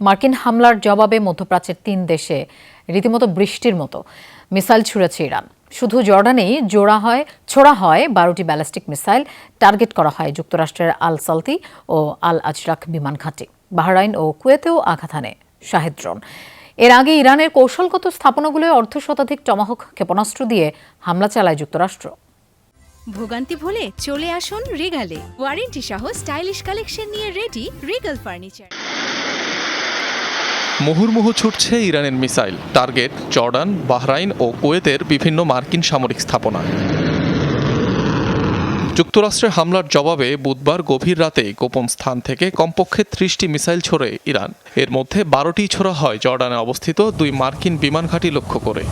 মার্কিন হামলার জবাবে মধ্যপ্রাচ্যের ৩ দেশে রীতিমতো বৃষ্টির মতো মিসাইল ছুড়েছে ইরান। শুধু জর্ডানেই ছোড়া হয় ১২টি ব্যালিস্টিক মিসাইল। টার্গেট করা হয় যুক্তরাষ্ট্রের আল সালতি ও আল আজরাক বিমান ঘাঁটি। বাহরাইন ও কুয়েতেও আঘাত হানে শাহেদ ড্রোন। এর আগে ইরানের কৌশলগত স্থাপনাগুলোয় অর্ধশতাধিক টমাহক ক্ষেপণাস্ত্র দিয়ে হামলা চালায় যুক্তরাষ্ট্র। ভোগান্তি ভুলে চলে আসুন রিগালে। ওয়ারেন্টি সহ স্টাইলিশ কালেকশন নিয়ে রেডি রিগাল ফার্নিচার। মুহুর্মুহু ছুটছে ইরানের মিসাইল। টার্গেট জর্ডান, বাহরাইন ও কুয়েতের বিভিন্ন মার্কিন সামরিক স্থাপনা। যুক্তরাষ্ট্রের হামলার জবাবে বুধবার গভীর রাতে গোপন স্থান থেকে কমপক্ষে ৩০টি মিসাইল ছোড়ে ইরান। এর মধ্যে ১২টি ছোড়া হয় জর্ডানে অবস্থিত ২ মার্কিন বিমান ঘাঁটি লক্ষ্য করে।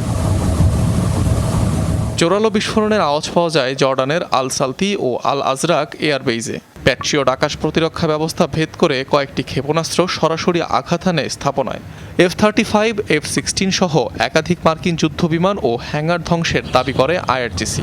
জোরালো বিস্ফোরণের আওয়াজ পাওয়া যায় জর্ডানের আল সালতি ও আল আজরাক এয়ারবেইজে। প্যাট্রিয়ট আকাশ প্রতিরক্ষা ব্যবস্থা ভেদ করে কয়েকটি ক্ষেপণাস্ত্র সরাসরি আঘাত হানে স্থাপনায়। F-35, F-16 সহ একাধিক মার্কিন যুদ্ধবিমান ও হ্যাঙ্গার ধ্বংসের দাবি করে আইআরজিসি।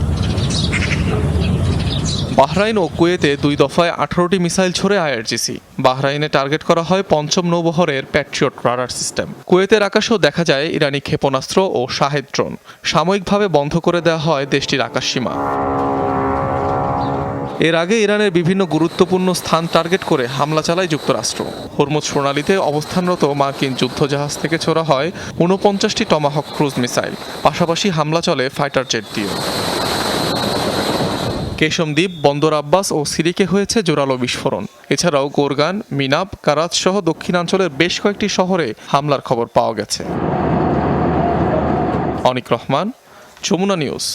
বাহরাইন ও কুয়েতে ২ দফায় ১৮টি মিসাইল ছোড়ে আইআরজিসি। বাহরাইনে টার্গেট করা হয় ৫ম নৌবহরের প্যাট্রিয়ট রাডার সিস্টেম। কুয়েতের আকাশেও দেখা যায় ইরানি ক্ষেপণাস্ত্র ও শাহেদ ড্রোন। সাময়িকভাবে বন্ধ করে দেওয়া হয় দেশটির আকাশসীমা। এর আগে ইরানের বিভিন্ন গুরুত্বপূর্ণ স্থান টার্গেট করে হামলা চালায় যুক্তরাষ্ট্র। হরমুজ প্রণালীতে অবস্থানরত মার্কিন যুদ্ধজাহাজ থেকে ছোড়া হয় ৪৯টি টমাহক ক্রুজ মিসাইল। পাশাপাশি হামলা চলে ফাইটার জেট দিয়েও। কেশম দ্বীপ, বন্দর আব্বাস ও সিরিকে হয়েছে জোরালো বিস্ফোরণ। এছাড়াও গোরগান, মিনাব, কারাচ সহ দক্ষিণাঞ্চলের বেশ কয়েকটি শহরে হামলার খবর পাওয়া গেছে। অনিক রহমান, যমুনা নিউজ।